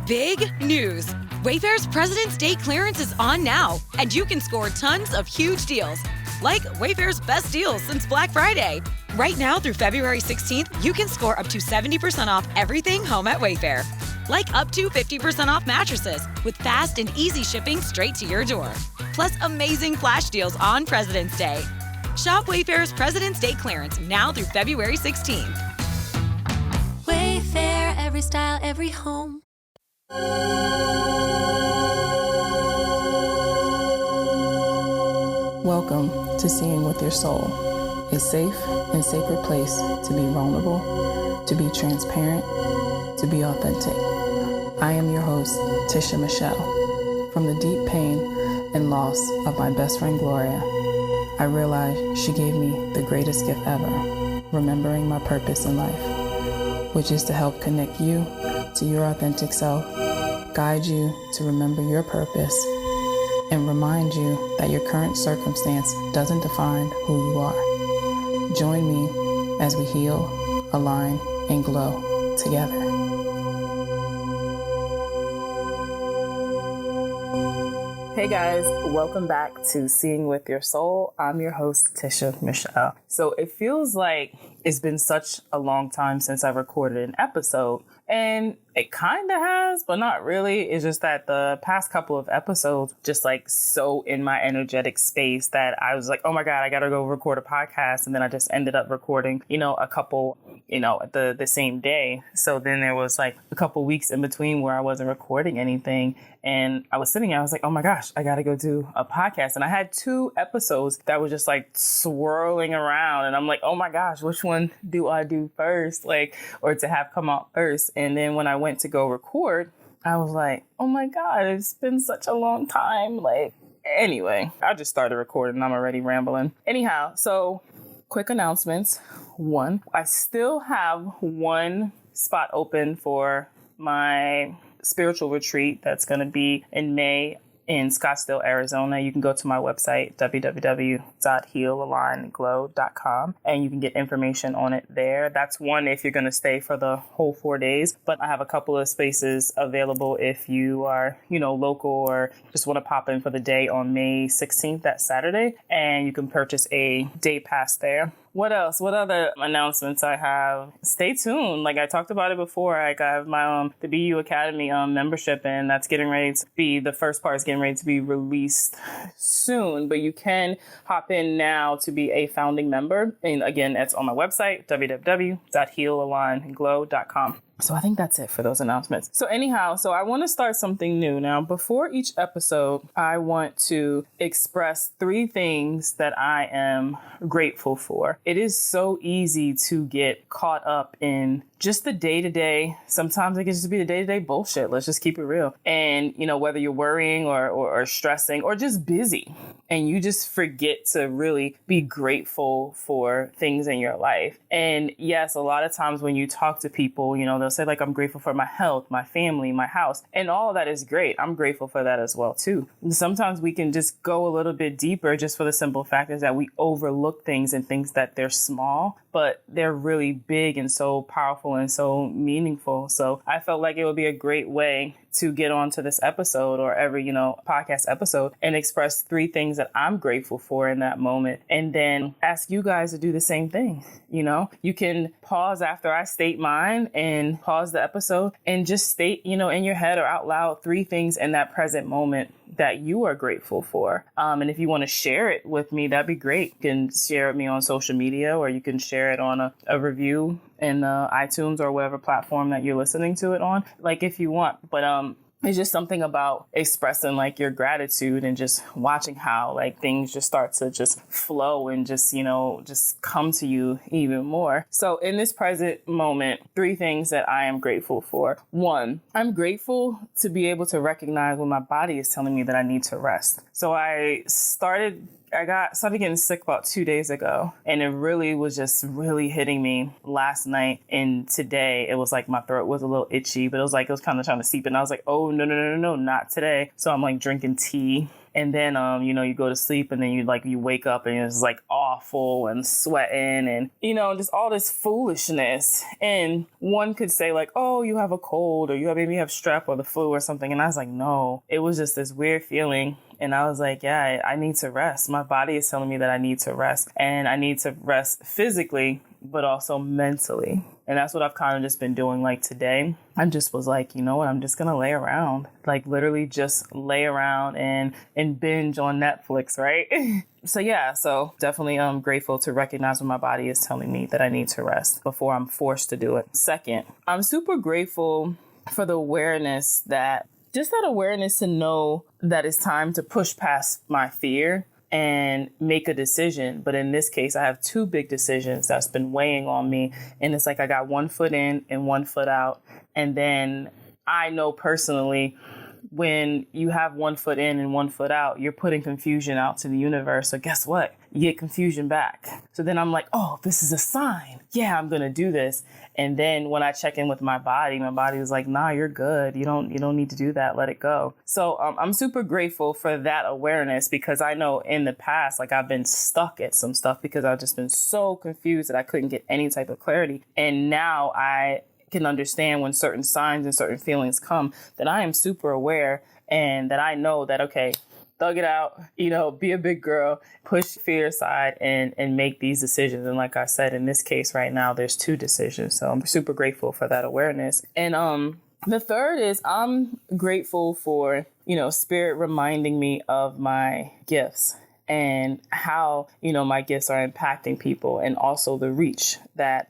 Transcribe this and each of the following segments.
Big news! Wayfair's President's Day clearance is on now, and you can score tons of huge deals. Like Wayfair's best deals since Black Friday. Right now through February 16th, you can score up to 70% off everything home at Wayfair. Like up to 50% off mattresses with fast and easy shipping straight to your door. Plus amazing flash deals on President's Day. Shop Wayfair's President's Day clearance now through February 16th. Wayfair, every style, every home. Welcome to Seeing with Your Soul, a safe and sacred place to be vulnerable, to be transparent, to be authentic. I am your host, Tisha Michelle. From the deep pain and loss of my best friend Gloria, I realized she gave me the greatest gift ever, remembering my purpose in life, which is to help connect you to your authentic self, guide you to remember your purpose, and remind you that your current circumstance doesn't define who you are. Join me as we heal, align, and glow together. Hey guys, welcome back to Seeing with Your Soul. I'm your host, Tisha Michelle. So it feels like it's been such a long time since I recorded an episode, and it kind of has, but not really. It's just that the past couple of episodes just like so in my energetic space that I was like, oh my God, I got to go record a podcast. And then I just ended up recording, a couple, the same day. So then there was like a couple weeks in between where I wasn't recording anything. And I was sitting there, I was like, oh my gosh, I got to go do a podcast. And I had 2 episodes that were just like swirling around. And I'm like, oh my gosh, which one do I do first? Or to have come out first. And then when I went to go record, I was like, oh my God, it's been such a long time. Anyway, I just started recording. I'm already rambling. Anyhow, so quick announcements. 1, I still have 1 spot open for my spiritual retreat that's going to be in May in Scottsdale, Arizona. You can go to my website, www.healalignedglow.com, and you can get information on it there. That's one if you're going to stay for the whole 4 days, but I have a couple of spaces available if you are, local or just want to pop in for the day on May 16th, that Saturday, and you can purchase a day pass there. What else? What other announcements I have? Stay tuned. Like I talked about it before. I have my the BU Academy membership, and that's getting ready to be, the first part is getting ready to be released soon. But you can hop in now to be a founding member. And again, that's on my website, www.healalignedglow.com. So I think that's it for those announcements. So anyhow, I want to start something new. Now, before each episode, I want to express 3 things that I am grateful for. It is so easy to get caught up in just the day-to-day. Sometimes it can just be the day-to-day bullshit. Let's just keep it real. And, whether you're worrying or stressing or just busy, and you just forget to really be grateful for things in your life. And yes, a lot of times when you talk to people, they'll say I'm grateful for my health, my family, my house, and all of that is great. I'm grateful for that as well, too. And sometimes we can just go a little bit deeper just for the simple fact is that we overlook things and things that they're small, but they're really big and so powerful and so meaningful. So I felt like it would be a great way to get onto this episode or every, podcast episode and express 3 things that I'm grateful for in that moment. And then ask you guys to do the same thing. You can pause after I state mine and pause the episode and just state, in your head or out loud 3 things in that present moment that you are grateful for. And if you want to share it with me, that'd be great. You can share it with me on social media, or you can share it on a review in iTunes or whatever platform that you're listening to it on, if you want. But it's just something about expressing your gratitude and just watching how things just start to just flow and just, just come to you even more. So in this present moment, 3 things that I am grateful for. 1, I'm grateful to be able to recognize when my body is telling me that I need to rest. So I started getting sick about 2 days ago, and it really was just really hitting me last night. And today it was my throat was a little itchy, but it was kind of trying to seep in. I was like, oh, no, not today. So I'm drinking tea And then, you go to sleep and then you wake up and it's like awful and sweating and, just all this foolishness. And one could say like, oh, you have a cold or maybe you have strep or the flu or something. And I was like, no, it was just this weird feeling. And I was like, yeah, I need to rest. My body is telling me that I need to rest, and I need to rest physically, but also mentally. And that's what I've kind of just been doing. Like today, I just was like, you know what, I'm just going to lay around, like literally just lay around and binge on Netflix. Right. So definitely I'm grateful to recognize when my body is telling me that I need to rest before I'm forced to do it. Second, I'm super grateful for the awareness that to know that it's time to push past my fear and make a decision. But in this case, I have two big decisions that's been weighing on me. And it's like I got one foot in and one foot out. And then I know personally, when you have one foot in and one foot out, you're putting confusion out to the universe. So guess what? You get confusion back. So then I'm like, oh, this is a sign. Yeah, I'm going to do this. And then when I check in with my body was like, nah, you're good. You don't need to do that. Let it go. So I'm super grateful for that awareness, because I know in the past, like I've been stuck at some stuff because I've just been so confused that I couldn't get any type of clarity. And now I can understand when certain signs and certain feelings come, that I am super aware and that I know that, okay, thug it out, be a big girl, push fear aside and make these decisions. And like I said, in this case right now, there's two decisions. So I'm super grateful for that awareness. And the third is I'm grateful for, Spirit reminding me of my gifts and how, my gifts are impacting people, and also the reach that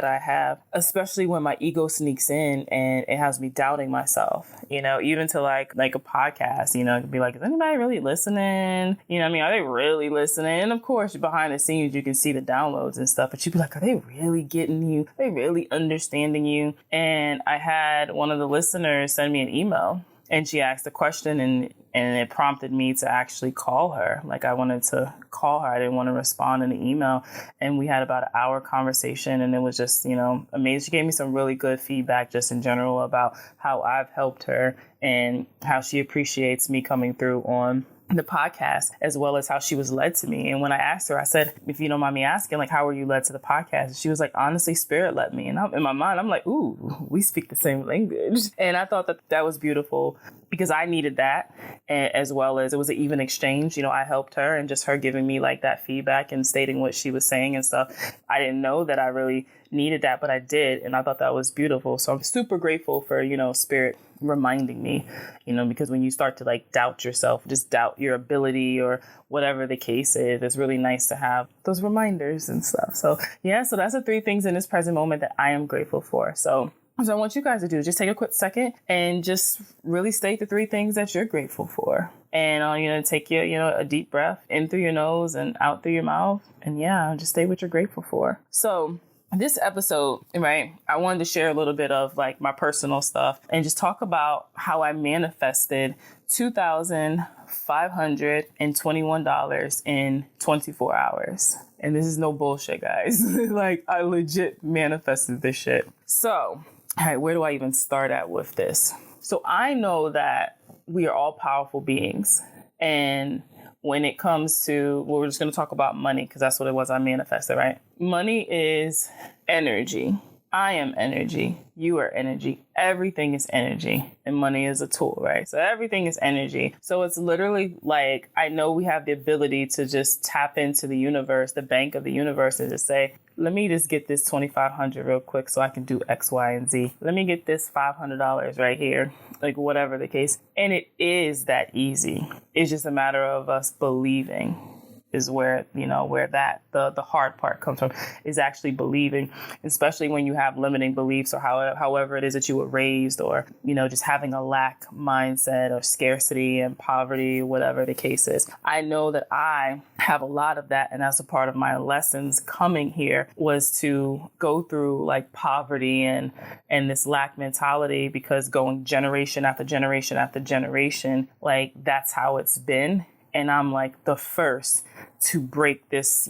I have, especially when my ego sneaks in and it has me doubting myself, even to like a podcast, it could be like, is anybody really listening? Are they really listening? And of course, behind the scenes, you can see the downloads and stuff, but you'd be like, are they really getting you? Are they really understanding you? And I had one of the listeners send me an email, and she asked a question, and it prompted me to actually call her. Like I wanted to call her. I didn't want to respond in the email. And we had about an hour conversation, and it was just, amazing. She gave me some really good feedback just in general about how I've helped her and how she appreciates me coming through on the podcast, as well as how she was led to me. And when I asked her, I said, if you don't mind me asking, like, how were you led to the podcast? And she was like, honestly, Spirit led me. And in my mind, I'm like, ooh, we speak the same language. And I thought that was beautiful, because I needed that, as well as it was an even exchange. I helped her, and just her giving me like that feedback and stating what she was saying and stuff. I didn't know that I really needed that, but I did. And I thought that was beautiful. So I'm super grateful for, Spirit reminding me, because when you start to like doubt yourself, just doubt your ability or whatever the case is, it's really nice to have those reminders and stuff. So yeah, so that's the three things in this present moment that I am grateful for. So I want you guys to do is just take a quick second and just really state the three things that you're grateful for. And, take a deep breath in through your nose and out through your mouth. And yeah, just say what you're grateful for. So this episode, right, I wanted to share a little bit of like my personal stuff and just talk about how I manifested $2,521 in 24 hours. And this is no bullshit, guys. Like I legit manifested this shit. So, all right, where do I even start at with this? So I know that we are all powerful beings. And when it comes to, well, we're just going to talk about money, because that's what it was I manifested, right? Money is energy. I am energy. You are energy. Everything is energy. And money is a tool, right? So everything is energy. So it's literally like, I know we have the ability to just tap into the universe, the bank of the universe, and just say, let me just get this $2,500 real quick so I can do X, Y, and Z. Let me get this $500 right here, like whatever the case. And it is that easy. It's just a matter of us believing. Is where, where that, the hard part comes from, is actually believing, especially when you have limiting beliefs or however it is that you were raised, or, just having a lack mindset or scarcity and poverty, whatever the case is. I know that I have a lot of that. And as a part of my lessons coming here was to go through like poverty and this lack mentality, because going generation after generation after generation, like that's how it's been. And I'm like the first to break this,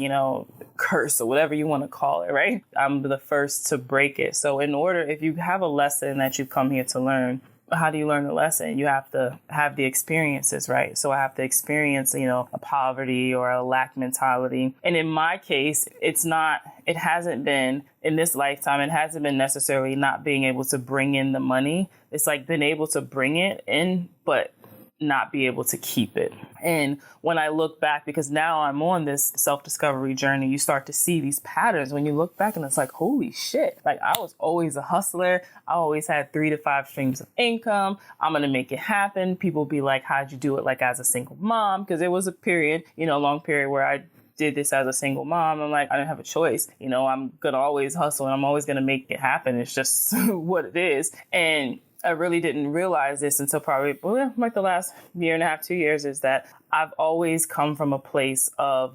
curse or whatever you want to call it, right? I'm the first to break it. So if you have a lesson that you've come here to learn, how do you learn the lesson? You have to have the experiences, right? So I have to experience, a poverty or a lack mentality. And in my case, it hasn't been in this lifetime, it hasn't been necessarily not being able to bring in the money. It's like been able to bring it in, but not be able to keep it. And when I look back, because now I'm on this self-discovery journey, you start to see these patterns when you look back and it's like, holy shit. Like I was always a hustler. I always had 3 to 5 streams of income. I'm going to make it happen. People be like, how'd you do it? Like as a single mom? Because there was a period, long period where I did this as a single mom. I'm like, I didn't have a choice. I'm going to always hustle and I'm always going to make it happen. It's just what it is. And I really didn't realize this until probably like the last year and a half, 2 years, is that I've always come from a place of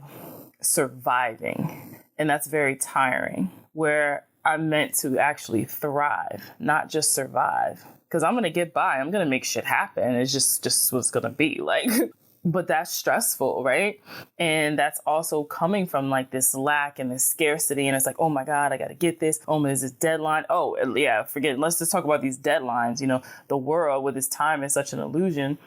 surviving. And that's very tiring, where I'm meant to actually thrive, not just survive. Because I'm going to get by. I'm going to make shit happen. It's just what's going to be like. But that's stressful, right? And that's also coming from like this lack and this scarcity. And it's like, oh my God, I got to get this. Oh, there's this deadline. Oh, yeah, forget it. Let's just talk about these deadlines. The world with this time is such an illusion.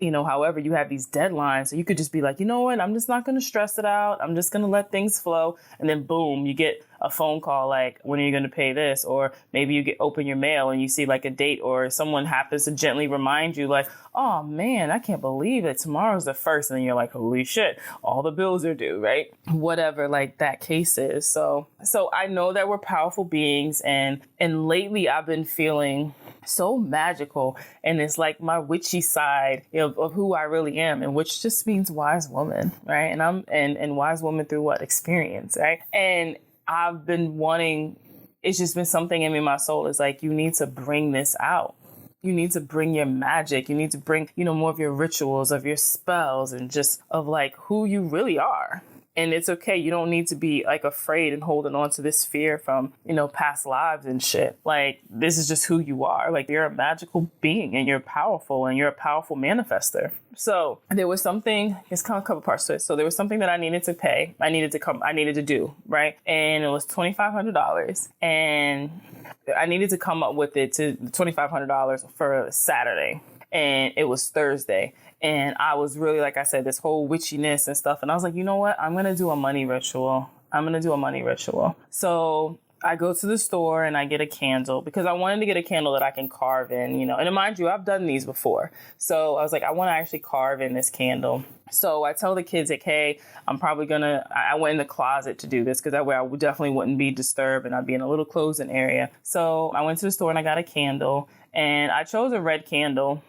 However, you have these deadlines. So you could just be like, you know what? I'm just not going to stress it out. I'm just going to let things flow. And then boom, you get a phone call like, when are you going to pay this? Or maybe you open your mail and you see like a date, or someone happens to gently remind you like, oh man, I can't believe it. Tomorrow's the 1st. And then you're like, holy shit, all the bills are due, right? Whatever like that case is. So I know that we're powerful beings. And lately I've been feeling so magical, and it's like my witchy side of who I really am, and which just means wise woman, right? And and wise woman through what? Experience, right? And I've been wanting, it's just been something in me, my soul is like, you need to bring this out. You need to bring your magic. You need to bring, more of your rituals, of your spells, and just of like who you really are. And it's okay. You don't need to be like afraid and holding on to this fear from, past lives and shit. Like, this is just who you are. Like, you're a magical being and you're powerful and you're a powerful manifester. So there was something, it's kind of a couple parts to it. So there was something that I needed to pay. I needed to do, right? And it was $2,500. And I needed to come up with it to $2,500 for Saturday. And it was Thursday. And I was really, like I said, this whole witchiness and stuff. And I was like, you know what? I'm going to do a money ritual. So I go to the store and I get a candle because I wanted to get a candle that I can carve in, And mind you, I've done these before. So I was like, I want to actually carve in this candle. So I tell the kids, like, hey, I went in the closet to do this because that way I definitely wouldn't be disturbed and I'd be in a little closed-in area. So I went to the store and I got a candle, and I chose a red candle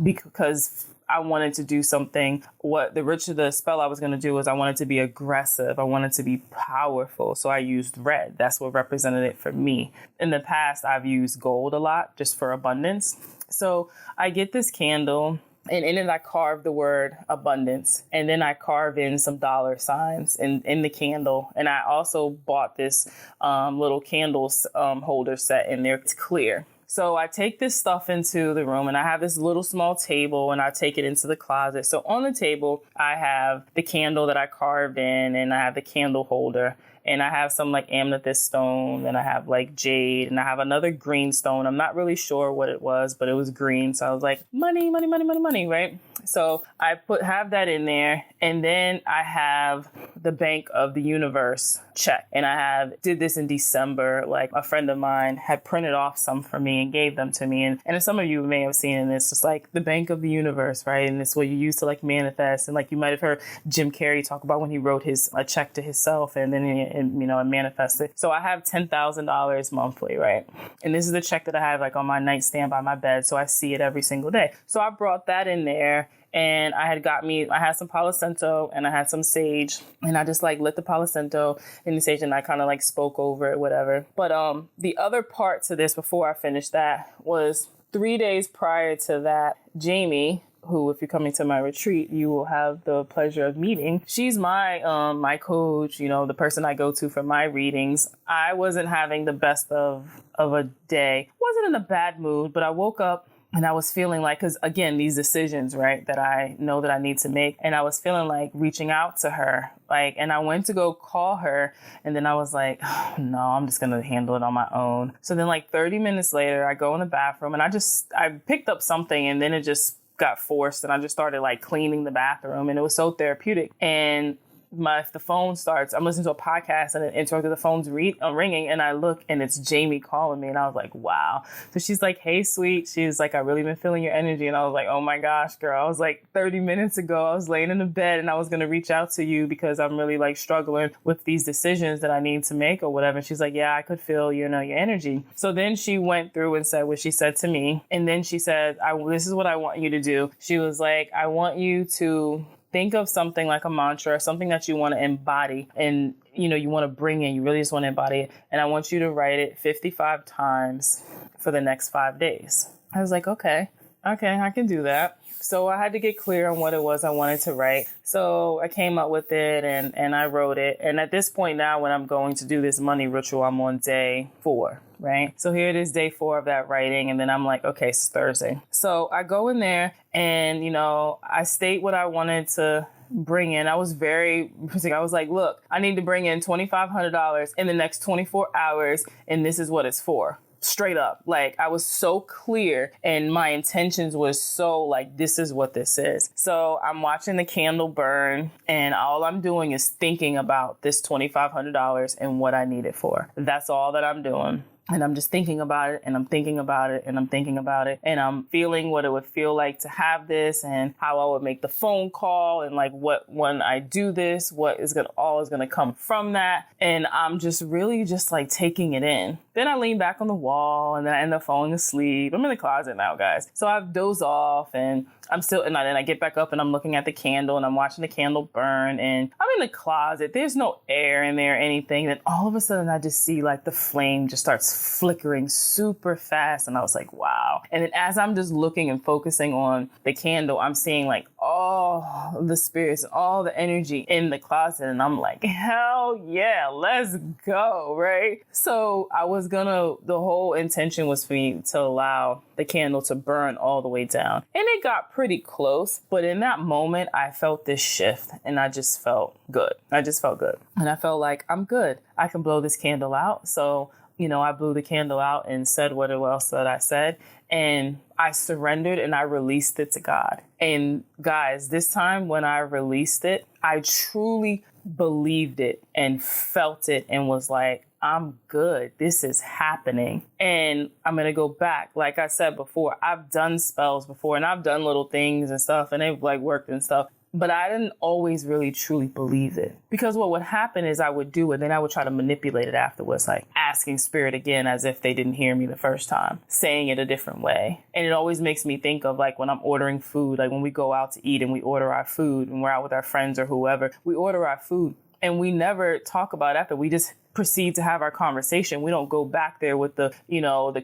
because I wanted to do something. The spell I was going to do was I wanted to be aggressive. I wanted to be powerful. So I used red. That's what represented it for me. In the past, I've used gold a lot just for abundance. So I get this candle, and in it I carve the word abundance. And then I carve in some dollar signs in the candle. And I also bought this little candles holder set in there. It's clear. So I take this stuff into the room, and I have this little small table, and I take it into the closet. So on the table, I have the candle that I carved in, and I have the candle holder, and I have some like amethyst stone, and I have like jade, and I have another green stone. I'm not really sure what it was, but it was green. So I was like, money, money, money, money, money, right? So I have that in there, and then I have the Bank of the Universe check, and I did this in December. Like, a friend of mine had printed off some for me and gave them to me, and some of you may have seen in this, just like the Bank of the Universe, right? And it's what you use to like manifest, and like you might have heard Jim Carrey talk about when he wrote a check to himself, and then it manifested. So I have $10,000 monthly, right? And this is the check that I have like on my nightstand by my bed, so I see it every single day. So I brought that in there. And I had some Palo Santo and I had some sage, and I just like lit the Palo Santo in the sage, and I kind of like spoke over it, whatever. But the other part to this before I finished that was 3 days prior to that, Jamie, who, if you're coming to my retreat, you will have the pleasure of meeting. She's my coach, the person I go to for my readings. I wasn't having the best of a day. Wasn't in a bad mood, but I woke up And I was feeling like, because again, these decisions, right, that I know that I need to make. And I was feeling like reaching out to her, like, and I went to go call her. And then I was like, oh, no, I'm just going to handle it on my own. So then like 30 minutes later, I go in the bathroom and I picked up something, and then it just got forced. And I just started like cleaning the bathroom, and it was so therapeutic. And if the phone starts, I'm listening to a podcast and it interrupted, the phone's ringing, and I look and it's Jamie calling me, and I was like, wow. So she's like, hey, sweet. She's like, I've really been feeling your energy. And I was like, oh my gosh, girl. I was like 30 minutes ago, I was laying in the bed and I was going to reach out to you because I'm really like struggling with these decisions that I need to make or whatever. And she's like, yeah, I could feel, your energy. So then she went through and said what she said to me. And then she said, this is what I want you to do. She was like, I want you to think of something like a mantra, something that you want to embody and, you want to bring in. You really just want to embody it. And I want you to write it 55 times for the next 5 days. I was like, okay, I can do that. So I had to get clear on what it was I wanted to write. So I came up with it and I wrote it. And at this point now, when I'm going to do this money ritual, I'm on day 4. Right? So here it is, day 4 of that writing. And then I'm like, okay, it's Thursday. So I go in there and, I state what I wanted to bring in. I was like, look, I need to bring in $2,500 in the next 24 hours. And this is what it's for. Straight up. Like, I was so clear and my intentions was so like, this is what this is. So I'm watching the candle burn and all I'm doing is thinking about this $2,500 and what I need it for. That's all that I'm doing. And I'm just thinking about it and I'm thinking about it and I'm thinking about it and I'm feeling what it would feel like to have this and how I would make the phone call and like what, when I do this, what is gonna come from that. And I'm just really just like taking it in. Then I lean back on the wall and then I end up falling asleep. I'm in the closet now, guys. So I've dozed off and then I get back up and I'm looking at the candle and I'm watching the candle burn and I'm in the closet. There's no air in there or anything. Then all of a sudden I just see like the flame just starts flickering super fast. And I was like, wow. And then as I'm just looking and focusing on the candle, I'm seeing like all the spirits, all the energy in the closet. And I'm like, hell yeah, let's go. Right. So the whole intention was for me to allow the candle to burn all the way down. And it got pretty close. But in that moment, I felt this shift and I just felt good. And I felt like I'm good. I can blow this candle out. So, I blew the candle out and said what else that I said. And I surrendered and I released it to God. And guys, this time when I released it, I truly believed it and felt it and was like, I'm good. This is happening. And I'm going to go back. Like I said before, I've done spells before and I've done little things and stuff and they've like worked and stuff. But I didn't always really truly believe it because what would happen is I would do it. Then I would try to manipulate it afterwards, like asking spirit again, as if they didn't hear me the first time, saying it a different way. And it always makes me think of like when I'm ordering food, like when we go out to eat and we order our food and we're out with our friends or whoever, we order our food and we never talk about it after. We just proceed to have our conversation. We don't go back there with the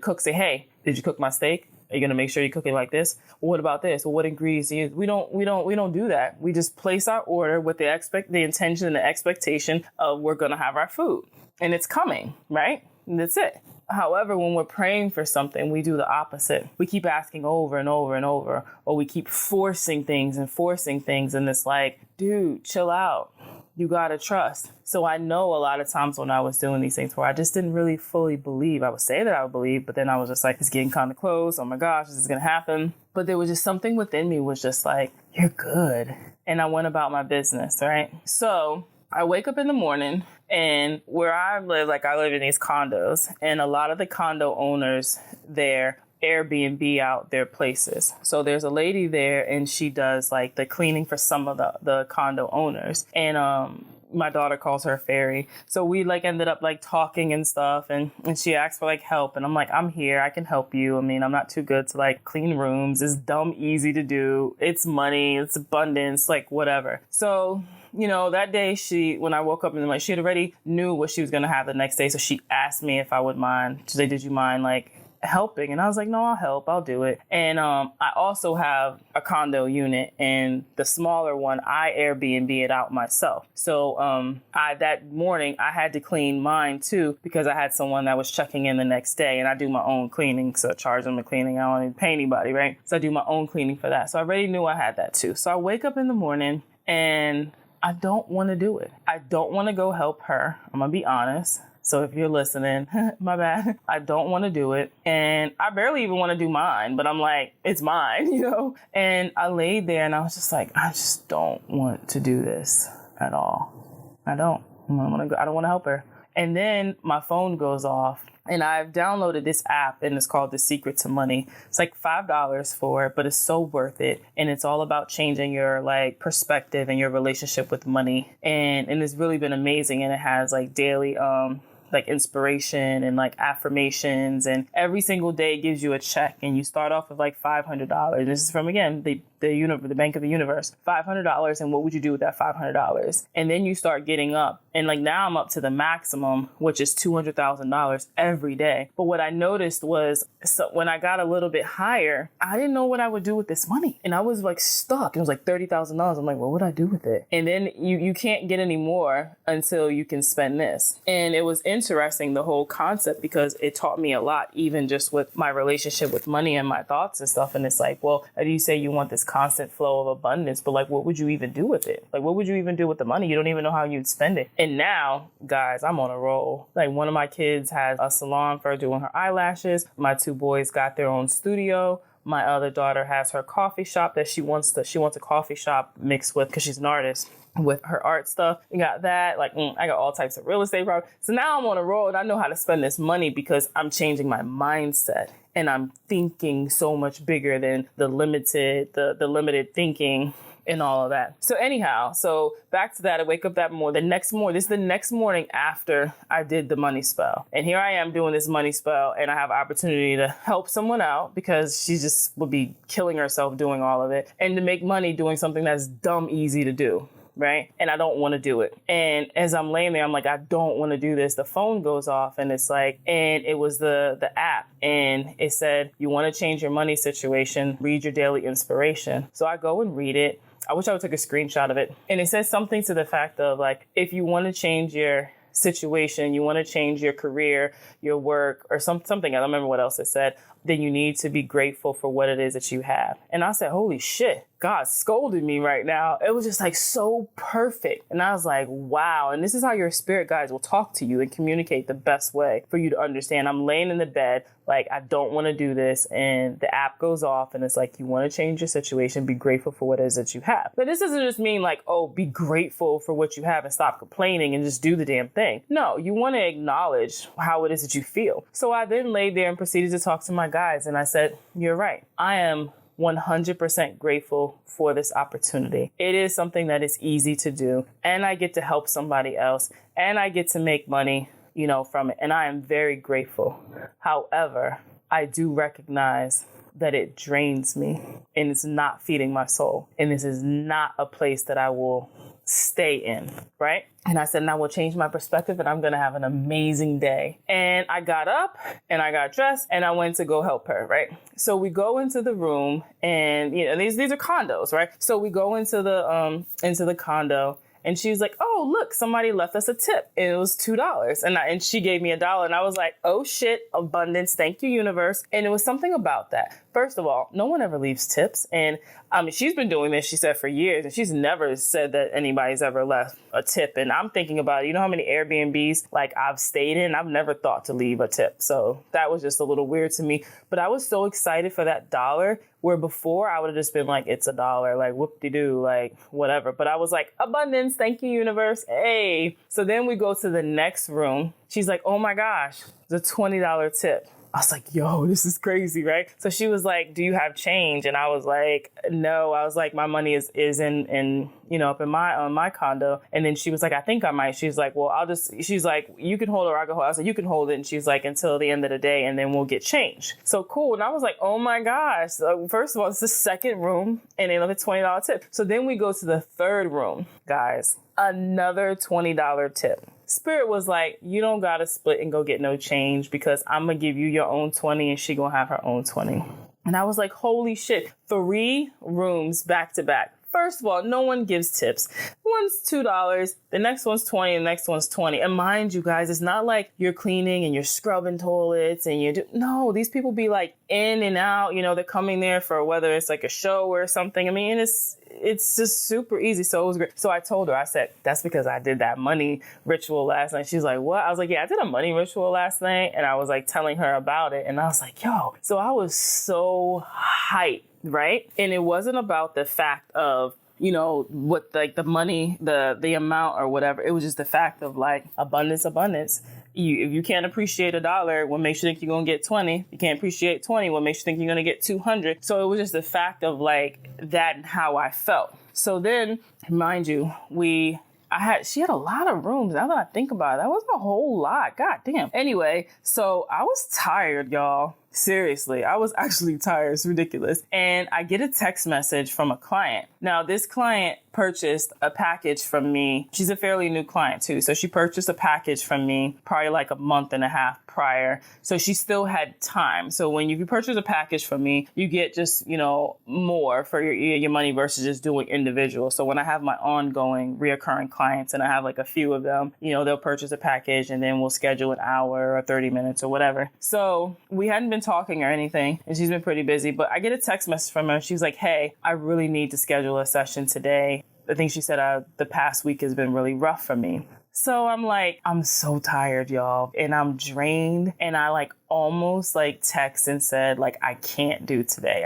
cook say, hey, did you cook my steak? Are you going to make sure you cook it like this? Well, what about this? Well, what ingredients do you use? We don't do that. We just place our order with the intention and the expectation of we're going to have our food and it's coming, right? And that's it. However, when we're praying for something, we do the opposite. We keep asking over and over and over, or we keep forcing things. And it's like, dude, chill out. You got to trust. So I know a lot of times when I was doing these things where I just didn't really fully believe. I would say that I would believe, but then I was just like, it's getting kind of close. Oh my gosh, this is going to happen. But there was just something within me was just like, you're good. And I went about my business, right? So I wake up in the morning and where I live in these condos and a lot of the condo owners there Airbnb out their places. So there's a lady there and she does like the cleaning for some of the condo owners. And my daughter calls her fairy. So we like ended up like talking and stuff and she asked for like help and I'm like, I'm here, I can help you. I mean, I'm not too good to like clean rooms. It's dumb easy to do. It's money, it's abundance, like whatever. So that day when I woke up in the morning, she had already knew what she was going to have the next day. So she asked me if I would mind. She said, did you mind like helping. And I was like, no, I'll help. I'll do it. And I also have a condo unit, and the smaller one, I Airbnb it out myself. So that morning I had to clean mine too, because I had someone that was checking in the next day, and I do my own cleaning. So I charge them the cleaning. I don't need to pay anybody, right? So I do my own cleaning for that. So I already knew I had that too. So I wake up in the morning and I don't want to do it. I don't want to go help her. I'm going to be honest. So if you're listening, my bad. I don't want to do it. And I barely even want to do mine, but I'm like, it's mine, you know? And I laid there and I was just like, I just don't want to do this at all. I don't want to help her. And then my phone goes off. And I've downloaded this app, and it's called The Secret to Money. It's like $5 for it, but it's so worth it. And it's all about changing your like perspective and your relationship with money. And it's really been amazing. And it has like daily like inspiration and like affirmations, and every single day it gives you a check, and you start off with like $500. This is from, again, the Bank of the Universe, $500. And what would you do with that $500? And then you start getting up, and like now I'm up to the maximum, which is $200,000 every day. But what I noticed was, so when I got a little bit higher, I didn't know what I would do with this money, and I was like stuck. It was like $30,000. I'm like, what would I do with it? And then you can't get any more until you can spend this. And it was interesting, the whole concept, because it taught me a lot, even just with my relationship with money and my thoughts and stuff. And it's like, well, you say you want this constant flow of abundance, but like, what would you even do with it? Like, what would you even do with the money? You don't even know how you'd spend it. And now, guys, I'm on a roll. Like, one of my kids has a salon for doing her eyelashes. My 2 boys got their own studio. My other daughter has her coffee shop that she wants a coffee shop mixed with, because she's an artist, with her art stuff. You got that. Like, I got all types of real estate property. So now I'm on a roll, and I know how to spend this money because I'm changing my mindset, and I'm thinking so much bigger than the limited thinking and all of that. So anyhow, so back to that, I wake up that morning, this is the next morning after I did the money spell. And here I am doing this money spell, and I have opportunity to help someone out, because she just would be killing herself doing all of it, and to make money doing something that's dumb easy to do. Right? And I don't want to do it. And as I'm laying there, I'm like, I don't want to do this. The phone goes off, and it's like, and it was the app, and it said, you want to change your money situation, read your daily inspiration. So I go and read it. I wish I would take a screenshot of it. And it says something to the fact of like, if you want to change your situation, you want to change your career, your work, or something, I don't remember what else it said, then you need to be grateful for what it is that you have. And I said, holy shit, God scolded me right now. It was just like so perfect. And I was like, wow. And this is how your spirit guides will talk to you and communicate the best way for you to understand. I'm laying in the bed, like, I don't want to do this. And the app goes off, and it's like, you want to change your situation, be grateful for what it is that you have. But this doesn't just mean like, oh, be grateful for what you have and stop complaining and just do the damn thing. No, you want to acknowledge how it is that you feel. So I then laid there and proceeded to talk to my guys, and I said, you're right. I am 100% grateful for this opportunity. It is something that is easy to do, and I get to help somebody else, and I get to make money, from it. And I am very grateful. However, I do recognize that it drains me, and it's not feeding my soul. And this is not a place that I will stay in, right? And I said, and I will change my perspective, and I'm going to have an amazing day. And I got up and I got dressed and I went to go help her, right? So we go into the room, and these are condos, right? So we go into the condo, and she's like, oh, look, somebody left us a tip. And it was $2. And she gave me $1. And I was like, oh shit, abundance. Thank you, universe. And it was something about that. First of all, no one ever leaves tips. And she's been doing this, she said, for years. And she's never said that anybody's ever left a tip. And I'm thinking about, how many Airbnbs like I've stayed in? I've never thought to leave a tip. So that was just a little weird to me. But I was so excited for that $1, where before I would have just been like, it's $1, like whoop-de-doo, like whatever. But I was like, abundance, thank you, universe. Hey. So then we go to the next room. She's like, oh my gosh, the $20 tip. I was like, yo, this is crazy, right? So she was like, do you have change? And I was like, no. I was like, my money is in up in my condo. And then she was like, I think I might. She's like, well, she's like, you can hold it or I can hold it. I was like, you can hold it. And she's like, until the end of the day, and then we'll get change. So cool. And I was like, oh my gosh. So first of all, it's the second room, and another $20 tip. So then we go to the third room, guys, another $20 tip. Spirit was like, you don't got to split and go get no change because I'm going to give you your own 20 and she going to have her own 20. And I was like, holy shit, 3 rooms back to back. First of all, no one gives tips. One's $2, the next one's $20, the next one's $20. And mind you guys, it's not like you're cleaning and you're scrubbing toilets and no, these people be like in and out, they're coming there for whether it's like a show or something. I mean, it's just super easy. So it was great. So I told her, I said, that's because I did that money ritual last night. She's like, what? I was like, yeah, I did a money ritual last night. And I was like telling her about it. And I was like, yo, so I was so hyped. Right. And it wasn't about the fact of, what like the money, the amount or whatever. It was just the fact of like abundance. If you can't appreciate $1, what makes you think you're going to get 20? You can't appreciate 20. What makes you think you're going to get 200? So it was just the fact of like that and how I felt. So then, mind you, she had a lot of rooms. Now that I think about it, that wasn't a whole lot. God damn. Anyway, so I was tired, y'all. Seriously, I was actually tired. It's ridiculous. And I get a text message from a client. Now, this client purchased a package from me. She's a fairly new client too. So she purchased a package from me probably like a month and a half prior. So she still had time. So when you purchase a package from me, you get just, more for your money versus just doing individual. So when I have my ongoing reoccurring clients and I have like a few of them, they'll purchase a package and then we'll schedule an hour or 30 minutes or whatever. So we hadn't been talking or anything and she's been pretty busy, but I get a text message from her. She's like, hey, I really need to schedule a session today. I think she said the past week has been really rough for me. So I'm like, I'm so tired, y'all. And I'm drained. And I like almost like text and said like, I can't do today.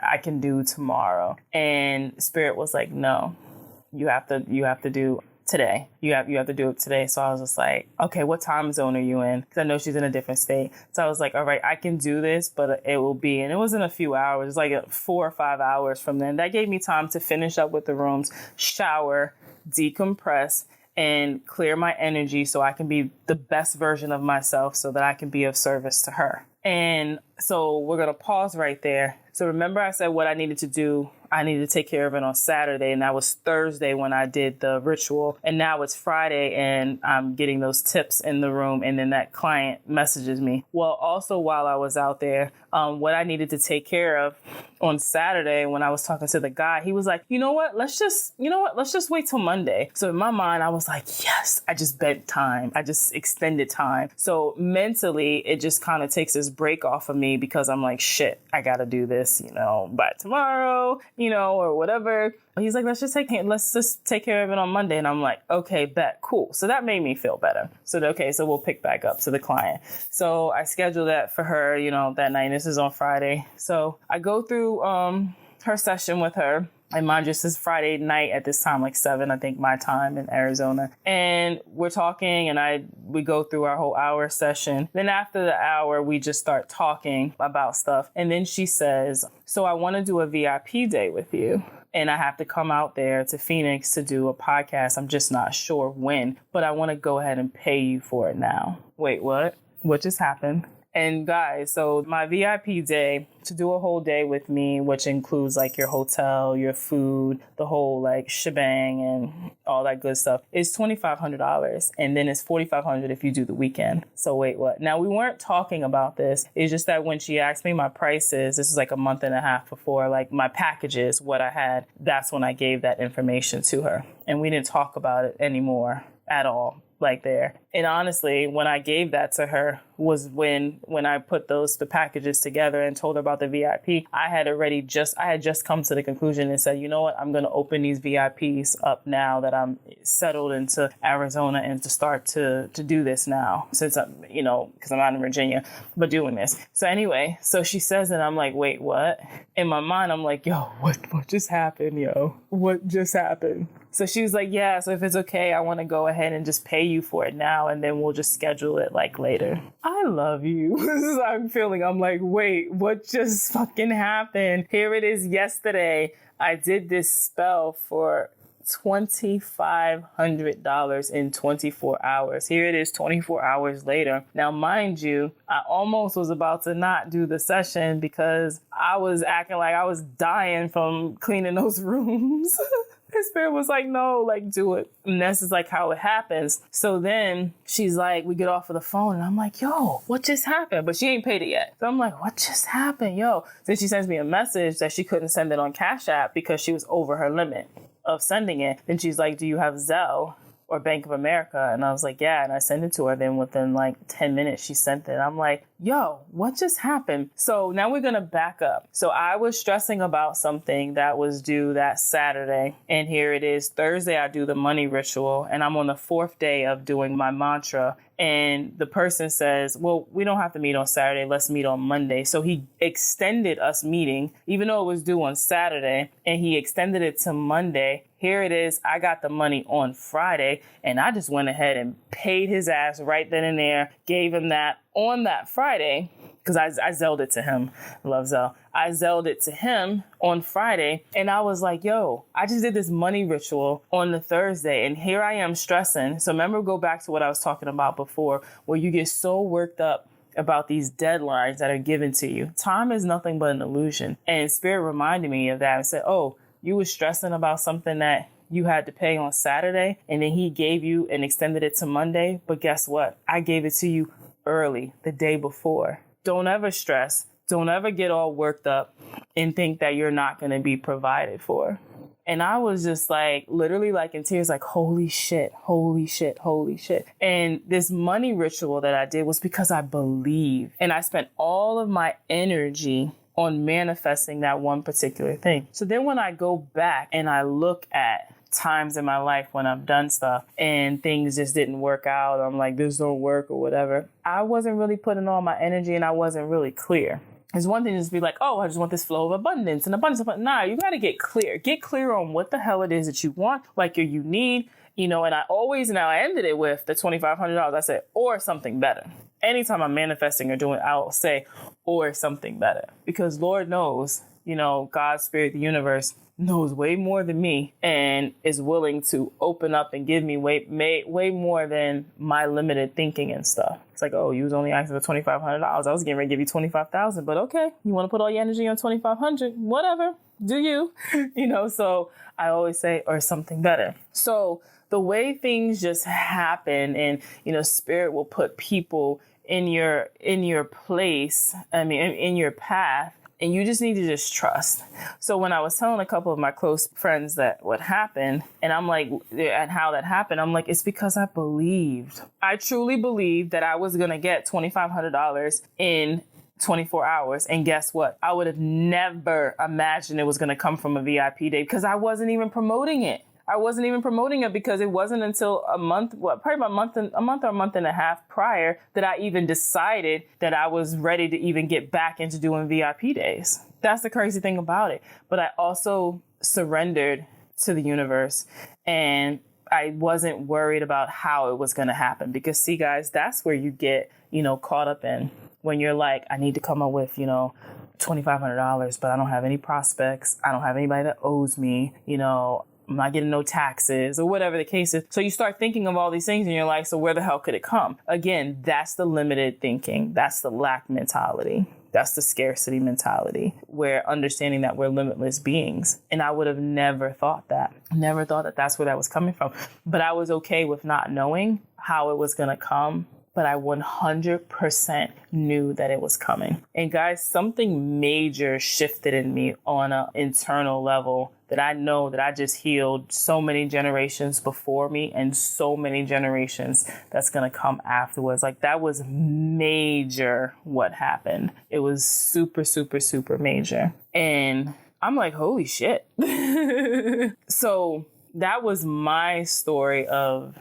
I can do tomorrow. And Spirit was like, no, you have to do today. You have to do it today. So I was just like, okay, what time zone are you in? Because I know she's in a different state. So I was like, all right, I can do this, but it will be, and it wasn't a few hours. It was like 4 or 5 hours from then. That gave me time to finish up with the rooms, shower, decompress, and clear my energy so I can be the best version of myself so that I can be of service to her. And so we're going to pause right there. So remember I said what I needed to do. I needed to take care of it on Saturday, and that was Thursday when I did the ritual. And now it's Friday, and I'm getting those tips in the room, and then that client messages me. Well, also while I was out there, what I needed to take care of on Saturday when I was talking to the guy, he was like, let's just wait till Monday. So in my mind, I was like, yes, I just bent time. I just extended time. So mentally, it just kind of takes this break off of me because I'm like, shit, I got to do this, by tomorrow, or whatever. He's like, let's just take care of it on Monday. And I'm like, okay, bet, cool. So that made me feel better. So we'll pick back up to the client. So I scheduled that for her, that night. This is on Friday. So I go through her session with her. And mind you, this is Friday night at this time, like 7, I think my time in Arizona. And we're talking and we go through our whole hour session. Then after the hour, we just start talking about stuff. And then she says, so I want to do a VIP day with you. And I have to come out there to Phoenix to do a podcast. I'm just not sure when, but I want to go ahead and pay you for it now. Wait, what? What just happened? And guys, so my VIP day, to do a whole day with me, which includes like your hotel, your food, the whole like shebang and all that good stuff, is $2,500. And then it's $4,500 if you do the weekend. So wait, what? Now we weren't talking about this. It's just that when she asked me my prices, this is like a month and a half before, like my packages, what I had, that's when I gave that information to her. And we didn't talk about it anymore at all. Like there. And honestly, when I gave that to her was when I put the packages together and told her about the VIP, I had just come to the conclusion and said, you know what, I'm going to open these VIPs up now that I'm settled into Arizona and to start to do this now since I'm, because I'm not in Virginia, but doing this. So anyway, so she says it, I'm like, wait, what? In my mind, I'm like, yo, what just happened, yo? What just happened? So she was like, yeah, so if it's okay, I want to go ahead and just pay you for it now, and then we'll just schedule it like later. I love you. This is how I'm feeling. I'm like, wait, what just fucking happened? Here it is yesterday. I did this spell for $2,500 in 24 hours. Here it is 24 hours later. Now, mind you, I almost was about to not do the session because I was acting like I was dying from cleaning those rooms. Spirit was like, no, like, do it. And this is like how it happens. So then she's like, we get off of the phone and I'm like, yo, what just happened? But she ain't paid it yet. So I'm like, what just happened? Yo. Then she sends me a message that she couldn't send it on Cash App because she was over her limit of sending it. Then she's like, do you have Zelle or Bank of America? And I was like, yeah. And I sent it to her. Then within like 10 minutes, she sent it. I'm like, yo, what just happened? So now we're going to back up. So I was stressing about something that was due that Saturday. And here it is. Thursday, I do the money ritual. And I'm on the 4th day of doing my mantra. And the person says, well, we don't have to meet on Saturday. Let's meet on Monday. So he extended us meeting, even though it was due on Saturday, and he extended it to Monday. Here it is. I got the money on Friday, and I just went ahead and paid his ass right then and there, gave him that on that Friday, because I Zelled it to him. I love Zelle. I Zelled it to him on Friday, and I was like, yo, I just did this money ritual on the Thursday, and here I am stressing. So remember, go back to what I was talking about before, where you get so worked up about these deadlines that are given to you. Time is nothing but an illusion. And Spirit reminded me of that and said, oh, you were stressing about something that you had to pay on Saturday, and then he gave you and extended it to Monday. But guess what? I gave it to you early, the day before. Don't ever stress. Don't ever get all worked up and think that you're not going to be provided for. And I was just like, literally like in tears, like, holy shit, holy shit, holy shit. And this money ritual that I did was because I believe. And I spent all of my energy on manifesting that one particular thing. So then when I go back and I look at times in my life when I've done stuff and things just didn't work out, I'm like, this don't work or whatever, I wasn't really putting all my energy and I wasn't really clear. It's one thing to just be like, oh, I just want this flow of abundance and abundance. Nah, you got to get clear. Get clear on what the hell it is that you want, like you need, and I ended it with the $2,500. I said, or something better. Anytime I'm manifesting or doing, I'll say, or something better. Because Lord knows, God, Spirit, the universe knows way more than me and is willing to open up and give me way more than my limited thinking and stuff. It's like, oh, you was only asking for $2,500. I was getting ready to give you $25,000, but okay, you want to put all your energy on $2,500, whatever, do you? So I always say, or something better. So the way things just happen and, Spirit will put people in your place, in your path, and you just need to just trust. So when I was telling a couple of my close friends that what happened, and I'm like, and how that happened, I'm like, it's because I believed. I truly believed that I was going to get $2,500 in 24 hours. And guess what? I would have never imagined it was going to come from a VIP day because I wasn't even promoting it. I wasn't even promoting it because it wasn't until a month or a month and a half prior that I even decided that I was ready to even get back into doing VIP days. That's the crazy thing about it. But I also surrendered to the universe and I wasn't worried about how it was going to happen because see, guys, that's where you get, caught up in when you're like, I need to come up with, $2,500, but I don't have any prospects. I don't have anybody that owes me, I'm not getting no taxes or whatever the case is. So you start thinking of all these things and you're like, so where the hell could it come? Again, that's the limited thinking. That's the lack mentality. That's the scarcity mentality. We're understanding that we're limitless beings. And I would have never thought that. Never thought that that's where that was coming from. But I was okay with not knowing how it was going to come. But I 100% knew that it was coming. And guys, something major shifted in me on an internal level that I know that I just healed so many generations before me and so many generations that's going to come afterwards. Like that was major what happened. It was super, super, super major. And I'm like, holy shit. So that was my story of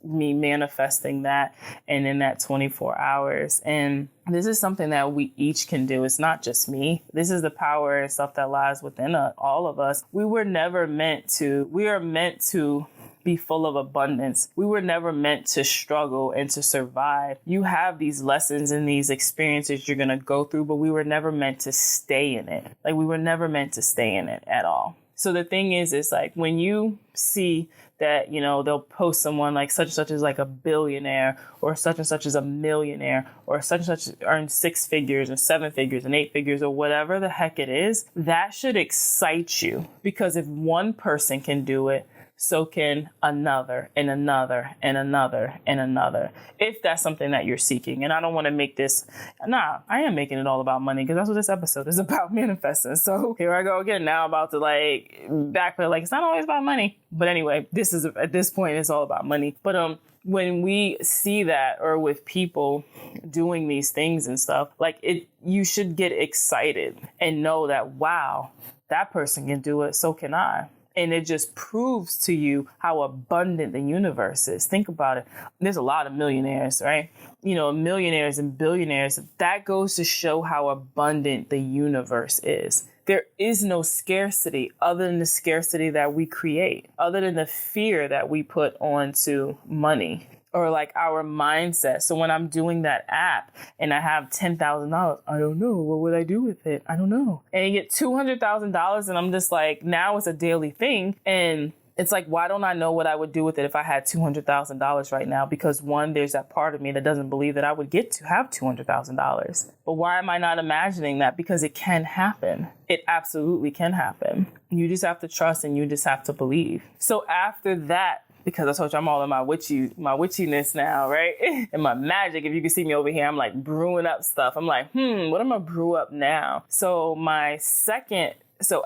me manifesting that and in that 24 hours. And this is something that we each can do. It's not just me. This is the power and stuff that lies within all of us. We are meant to be full of abundance. We were never meant to struggle and to survive. You have these lessons and these experiences you're going to go through, but we were never meant to stay in it. Like we were never meant to stay in it at all. So the thing is, it's like when you see that, you know, they'll post someone like such and such is like a billionaire, or such and such is a millionaire, or such and such earns 6 figures and 7 figures and 8 figures, or whatever the heck it is. That should excite you, because if one person can do it, so can another and another and another and another, if that's something that you're seeking. And I don't want to make this, I am making it all about money, because that's what this episode is about, manifesting. So here I go again, now about to like backpedal, like it's not always about money. But anyway, this is, at this point, it's all about money. But when we see that, or with people doing these things and stuff, like you should get excited and know that, wow, that person can do it, so can I. And it just proves to you how abundant the universe is. Think about it. There's a lot of millionaires, right? You know, millionaires and billionaires. That goes to show how abundant the universe is. There is no scarcity other than the scarcity that we create, other than the fear that we put onto money, or like our mindset. So when I'm doing that app and I have $10,000, I don't know, what would I do with it? I don't know. And you get $200,000, and I'm just like, now it's a daily thing. And it's like, why don't I know what I would do with it if I had $200,000 right now? Because one, there's that part of me that doesn't believe that I would get to have $200,000. But why am I not imagining that? Because it can happen. It absolutely can happen. You just have to trust, and you just have to believe. So after that, because I told you I'm all in my witchiness now, right? And my magic. If you can see me over here, I'm like brewing up stuff. I'm like, what am I brew up now? So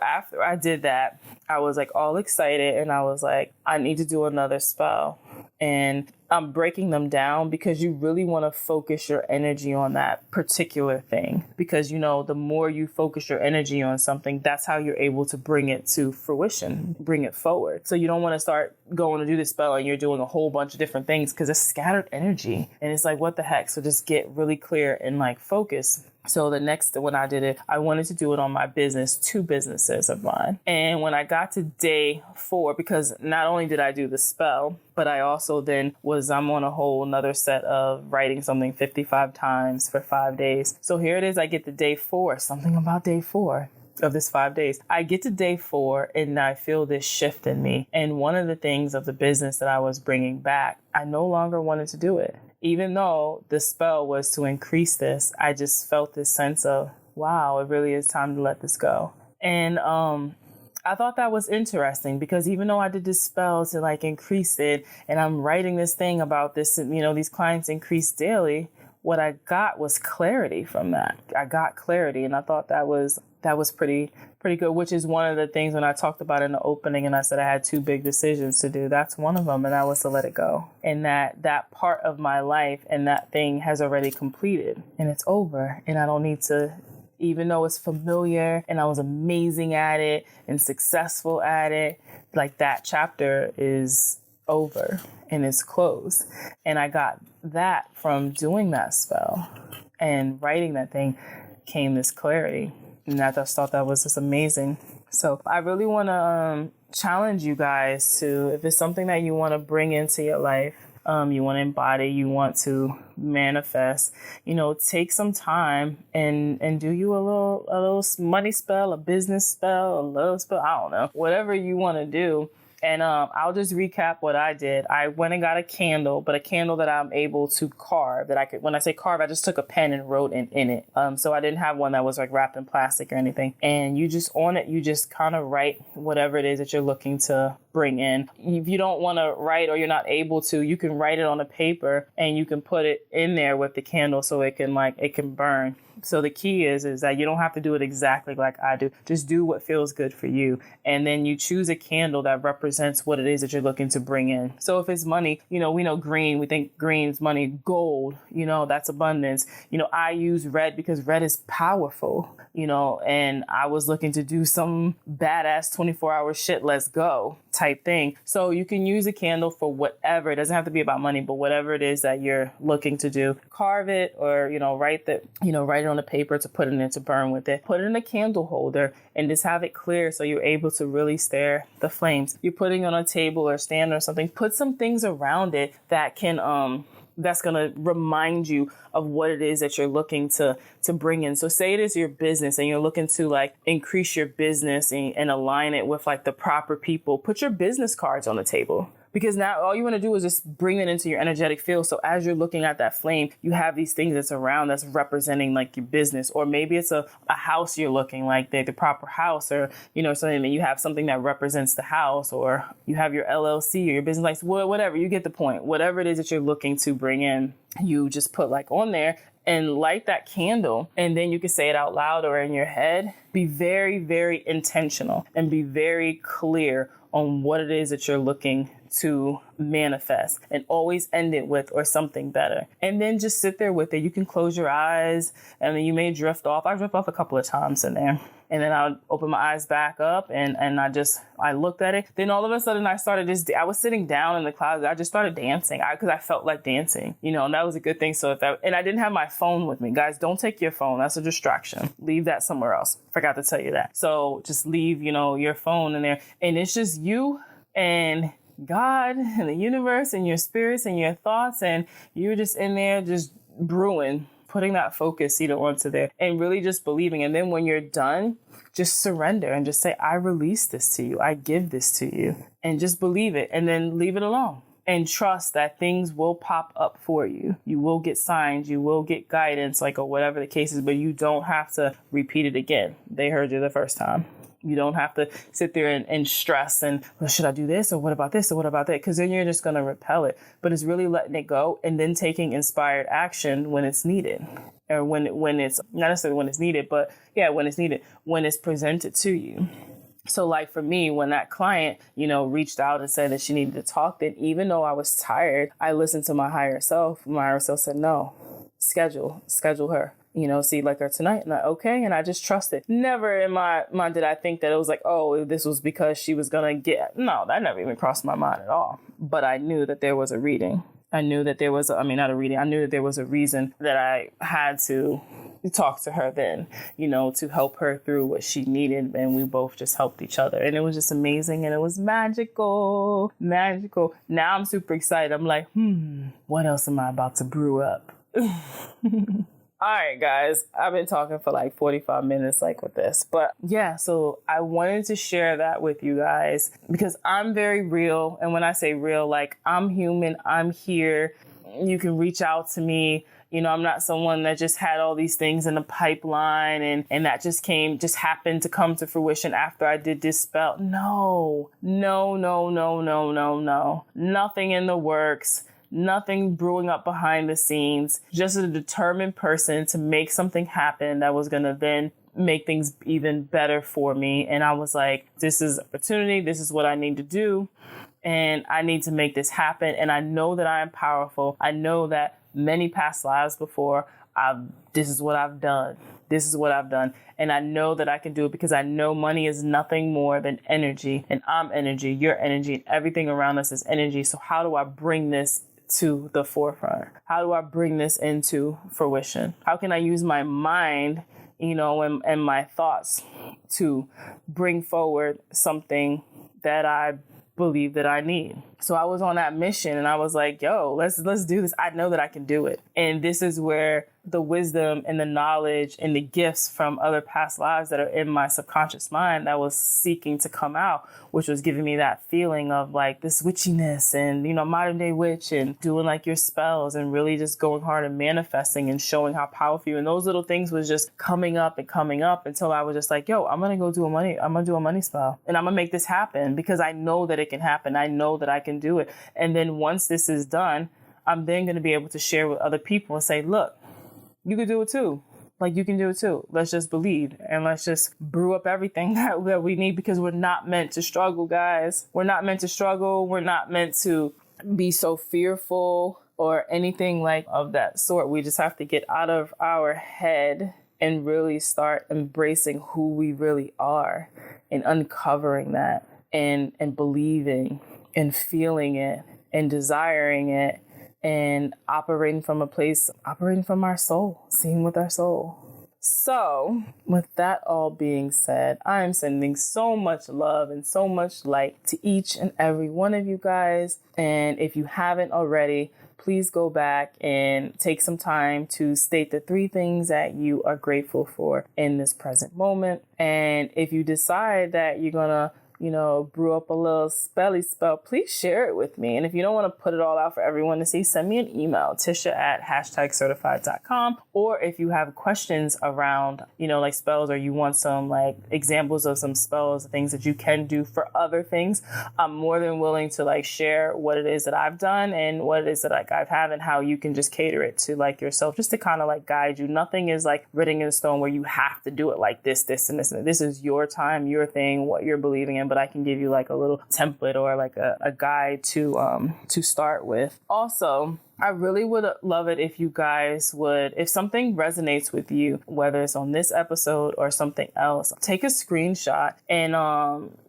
after I did that, I was like all excited, and I was like, I need to do another spell. And I'm breaking them down because you really want to focus your energy on that particular thing. Because, you know, the more you focus your energy on something, that's how you're able to bring it to fruition, bring it forward. So you don't want to start going to do this spell and you're doing a whole bunch of different things, because it's scattered energy. And it's like, what the heck? So just get really clear and like focus. So when I did it, I wanted to do it on my business, 2 businesses of mine. And when I got to day 4, because not only did I do the spell, but I also then I'm on a whole another set of writing something 55 times for 5 days. So here it is. I get to day 4, something about day 4 of this 5 days. I get to day 4 and I feel this shift in me. And one of the things of the business that I was bringing back, I no longer wanted to do it. Even though the spell was to increase this, I just felt this sense of, wow, it really is time to let this go. And I thought that was interesting, because even though I did this spell to like increase it, and I'm writing this thing about this, you know, these clients increase daily, what I got was clarity from that. I got clarity, and I thought that was pretty good, which is one of the things when I talked about in the opening and I said I had 2 big decisions to do. That's one of them, and that was to let it go. And that part of my life and that thing has already completed, and it's over, and I don't need to, even though it's familiar and I was amazing at it and successful at it, like that chapter is over and it's closed. And I got that from doing that spell and writing that thing, came this clarity. And I just thought that was just amazing. So I really want to challenge you guys to, if it's something that you want to bring into your life, you want to embody, you want to manifest, you know, take some time and do you a little money spell, a business spell, a love spell, I don't know, whatever you want to do. And I'll just recap what I did. I went and got a candle, but a candle that I'm able to carve, that I could, when I say carve, I just took a pen and wrote in it. So I didn't have one that was like wrapped in plastic or anything. And you just on it, you just kind of write whatever it is that you're looking to bring in. If you don't want to write or you're not able to, you can write it on a paper and you can put it in there with the candle so it can burn. So the key is that you don't have to do it exactly like I do. Just do what feels good for you. And then you choose a candle that represents what it is that you're looking to bring in. So if it's money, you know, we know green, we think green's money. Gold, you know, that's abundance. You know, I use red because red is powerful, you know, and I was looking to do some badass 24-hour shit, let's go type thing. So you can use a candle for whatever. It doesn't have to be about money, but whatever it is that you're looking to do. Carve it or, you know, write it on the paper to put it in to burn with it. Put it in a candle holder and just have it clear so you're able to really stare the flames. You're putting it on a table or stand or something. Put some things around it that can that's going to remind you of what it is that you're looking to bring in. So say it is your business and you're looking to like increase your business and align it with like the proper people. Put your business cards on the table. because now all you want to do is just bring it into your energetic field. So as you're looking at that flame, you have these things that's around that's representing like your business, or maybe it's a house you're looking like the proper house, or, you know, something that you have something that represents the house, or you have your LLC or your business, like whatever, you get the point. Whatever it is that you're looking to bring in, you just put like on there and light that candle, and then you can say it out loud or in your head. Be very, very intentional and be very clear on what it is that you're looking to manifest, and always end it with or something better. And then just sit there with it. You can close your eyes and then you may drift off. I drift off a couple of times in there. And then I'll open my eyes back up and I looked at it. Then all of a sudden I was sitting down in the closet. I just started dancing because I felt like dancing, you know, and that was a good thing. And I didn't have my phone with me. Guys, don't take your phone. That's a distraction. Leave that somewhere else. Forgot to tell you that. So just leave, you know, your phone in there. And it's just you and God and the universe and your spirits and your thoughts. And you're just in there just brewing, putting that focus, you know, onto there and really just believing. And then when you're done, just surrender and just say, I release this to you. I give this to you, and just believe it, and then leave it alone and trust that things will pop up for you. You will get signs, you will get guidance, like, or whatever the case is, but you don't have to repeat it again. They heard you the first time. You don't have to sit there and stress and, well, should I do this? Or what about this? Or what about that? Because then you're just going to repel it. But it's really letting it go and then taking inspired action when it's needed. Or when it's, not necessarily when it's needed, but yeah, when it's needed, when it's presented to you. So like for me, when that client, you know, reached out and said that she needed to talk, then even though I was tired, I listened to my higher self. My higher self said, no, schedule her. You know, see like her tonight. And okay. And I just trusted. Never in my mind did I think that it was like, oh, this was because she was going to get. No, that never even crossed my mind at all. But I knew that there was a reading. I knew that there was, not a reading. I knew that there was a reason that I had to talk to her then, you know, to help her through what she needed. And we both just helped each other. And it was just amazing. And it was magical. Now I'm super excited. I'm like, what else am I about to brew up? All right, guys, I've been talking for like 45 minutes like with this. But yeah, so I wanted to share that with you guys because I'm very real. And when I say real, like I'm human, I'm here. You can reach out to me. You know, I'm not someone that just had all these things in the pipeline and that just happened to come to fruition after I did this spell. No. Nothing in the works. Nothing brewing up behind the scenes, just a determined person to make something happen that was going to then make things even better for me. And I was like, this is opportunity. This is what I need to do. And I need to make this happen. And I know that I am powerful. I know that many past lives before, this is what I've done. And I know that I can do it because I know money is nothing more than energy. And I'm energy, you're energy, and everything around us is energy. So how do I bring this to the forefront? How do I bring this into fruition? How can I use my mind, you know, and my thoughts to bring forward something that I believe that I need? So I was on that mission and I was like, yo, let's do this. I know that I can do it. And this is where the wisdom and the knowledge and the gifts from other past lives that are in my subconscious mind that was seeking to come out, which was giving me that feeling of like this witchiness and, you know, modern day witch and doing like your spells and really just going hard and manifesting and showing how powerful you. And those little things was just coming up until I was just like, yo, I'm going to do a money spell and I'm going to make this happen because I know that it can happen. I know that I can do it. And then once this is done, I'm then going to be able to share with other people and say, look, you can do it too. Like you can do it too. Let's just believe and let's just brew up everything that we need because we're not meant to struggle, guys. We're not meant to struggle. We're not meant to be so fearful or anything like of that sort. We just have to get out of our head and really start embracing who we really are and uncovering that and believing and feeling it and desiring it. And operating from our soul, seeing with our soul. So with that all being said, I am sending so much love and so much light to each and every one of you guys. And if you haven't already, please go back and take some time to state the 3 things that you are grateful for in this present moment. And if you decide that you're going to brew up a little spelly spell, please share it with me. And if you don't want to put it all out for everyone to see, send me an email, tisha@hashtagcertified.com. Or if you have questions around, like spells, or you want some like examples of some spells, things that you can do for other things, I'm more than willing to like share what it is that I've done and what it is that like I've had and how you can just cater it to like yourself, just to kind of like guide you. Nothing is like written in stone where you have to do it like this, and this. And this is your time, your thing, what you're believing in. But I can give you like a little template or like a guide to start with. Also, I really would love it if you guys would, if something resonates with you, whether it's on this episode or something else, take a screenshot and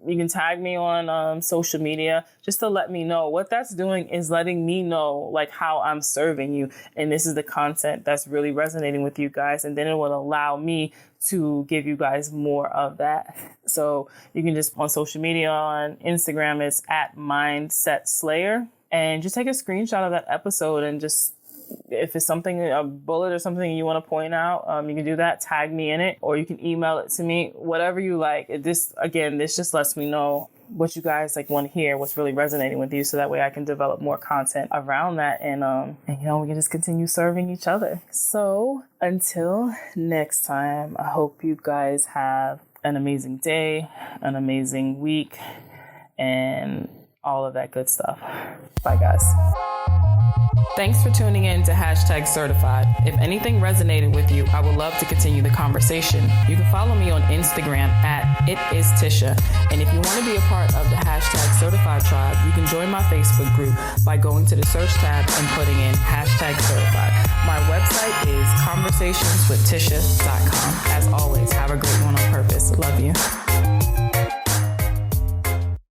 you can tag me on social media just to let me know. What that's doing is letting me know like how I'm serving you. And this is the content that's really resonating with you guys. And then it will allow me to give you guys more of that. So you can just on social media, on Instagram, it's @MindsetSlayer. And just take a screenshot of that episode and just, if it's something, a bullet or something you want to point out, you can do that, tag me in it, or you can email it to me, whatever you like. This just lets me know what you guys like want to hear, what's really resonating with you, so that way I can develop more content around that and we can just continue serving each other. So until next time, I hope you guys have an amazing day, an amazing week, and all of that good stuff. Bye, guys. Thanks for tuning in to #Certified. If anything resonated with you, I would love to continue the conversation. You can follow me on Instagram @ItIsTisha. And if you want to be a part of the #Certified tribe, you can join my Facebook group by going to the search tab and putting in #Certified. My website is conversationswithtisha.com. As always, have a great one on purpose. Love you.